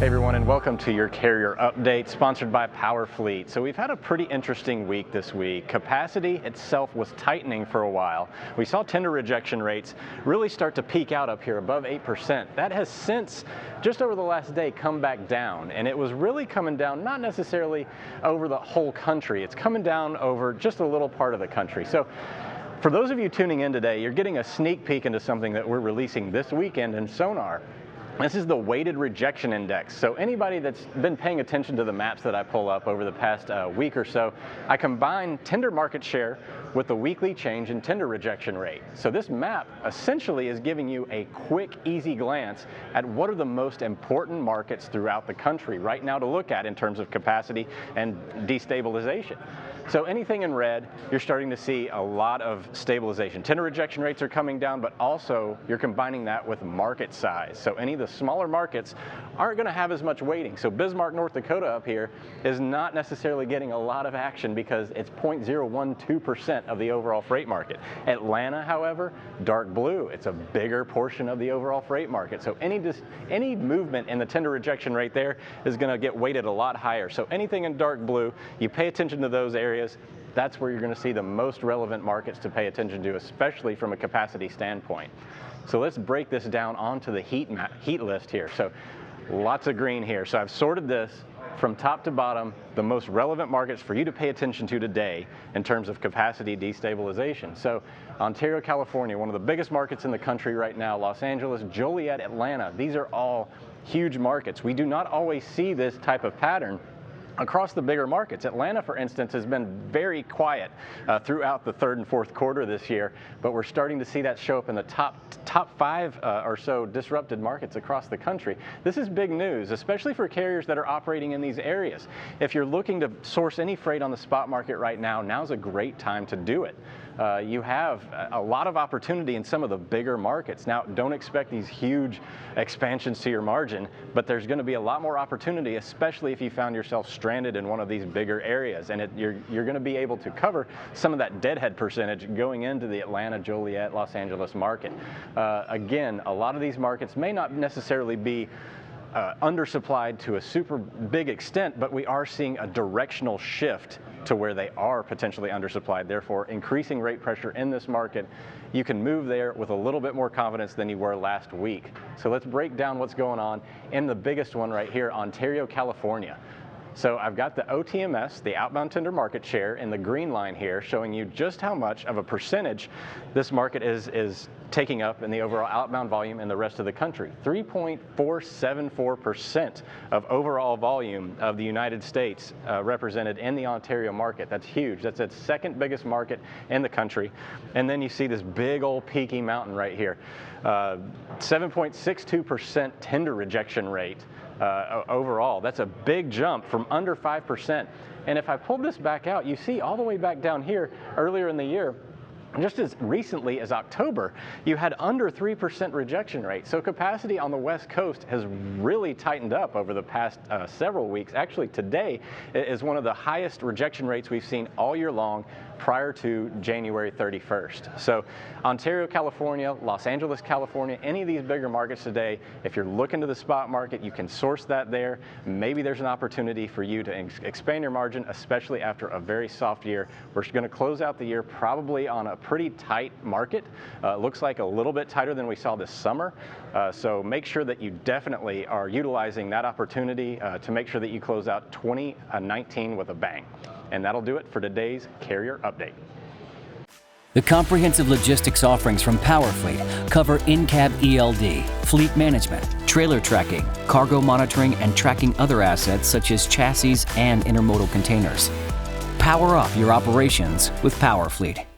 Hey everyone, and welcome to your carrier update sponsored by PowerFleet. So we've had a pretty interesting week this week. Capacity itself was tightening for a while. We saw tender rejection rates really start to peak out up here above 8%. That has since, just over the last day, come back down. And it was really coming down not necessarily over the whole country. It's coming down over just a little part of the country. So for those of you tuning in today, you're getting a sneak peek into something that we're releasing this weekend in Sonar. This is the weighted rejection index. So anybody that's been paying attention to the maps that I pull up over the past week or so, I combine tender market share with the weekly change in tender rejection rate. So this map essentially is giving you a quick, easy glance at what are the most important markets throughout the country right now to look at in terms of capacity and destabilization. So anything in red, you're starting to see a lot of stabilization. Tender rejection rates are coming down, but also you're combining that with market size. So any of the smaller markets aren't going to have as much weighting. So Bismarck, North Dakota up here is not necessarily getting a lot of action because it's 0.012% of the overall freight market. Atlanta, however, dark blue, it's a bigger portion of the overall freight market. So any movement in the tender rejection rate there is going to get weighted a lot higher. So anything in dark blue, you pay attention to those areas. That's where you're going to see the most relevant markets to pay attention to, especially from a capacity standpoint. So let's break this down onto the heat list here. So lots of green here. So I've sorted this from top to bottom, the most relevant markets for you to pay attention to today in terms of capacity destabilization. So Ontario, California, one of the biggest markets in the country right now, Los Angeles, Joliet, Atlanta, these are all huge markets. We do not always see this type of pattern across the bigger markets. Atlanta, for instance, has been very quiet throughout the third and fourth quarter this year, but we're starting to see that show up in the top five or so disrupted markets across the country. This is big news, especially for carriers that are operating in these areas. If you're looking to source any freight on the spot market right now, now's a great time to do it. You have a lot of opportunity in some of the bigger markets. Now, don't expect these huge expansions to your margin, but there's going to be a lot more opportunity, especially if you found yourself stranded in one of these bigger areas. And you're going to be able to cover some of that deadhead percentage going into the Atlanta, Joliet, Los Angeles market. Again, a lot of these markets may not necessarily be undersupplied to a super big extent, but we are seeing a directional shift to where they are potentially undersupplied, therefore increasing rate pressure in this market. You can move there with a little bit more confidence than you were last week. So let's break down what's going on in the biggest one right here, Ontario, California. So I've got the OTMS, the outbound tender market share, in the green line here, showing you just how much of a percentage this market is taking up in the overall outbound volume in the rest of the country. 3.474% of overall volume of the United States represented in the Ontario market. That's huge. That's its second biggest market in the country. And then you see this big old peaky mountain right here. 7.62% tender rejection rate. Overall. That's a big jump from under 5%. And if I pull this back out, you see all the way back down here earlier in the year, just as recently as October, you had under 3% rejection rate. So capacity on the West Coast has really tightened up over the past several weeks. Actually, today is one of the highest rejection rates we've seen all year long prior to January 31st. So Ontario, California, Los Angeles, California, any of these bigger markets today, if you're looking to the spot market, you can source that there. Maybe there's an opportunity for you to expand your margin, especially after a very soft year. We're going to close out the year probably on a pretty tight market. Looks like a little bit tighter than we saw this summer. So make sure that you definitely are utilizing that opportunity to make sure that you close out 2019 with a bang. And that'll do it for today's Carrier Update. The comprehensive logistics offerings from PowerFleet cover in-cab ELD, fleet management, trailer tracking, cargo monitoring, and tracking other assets such as chassis and intermodal containers. Power up your operations with PowerFleet.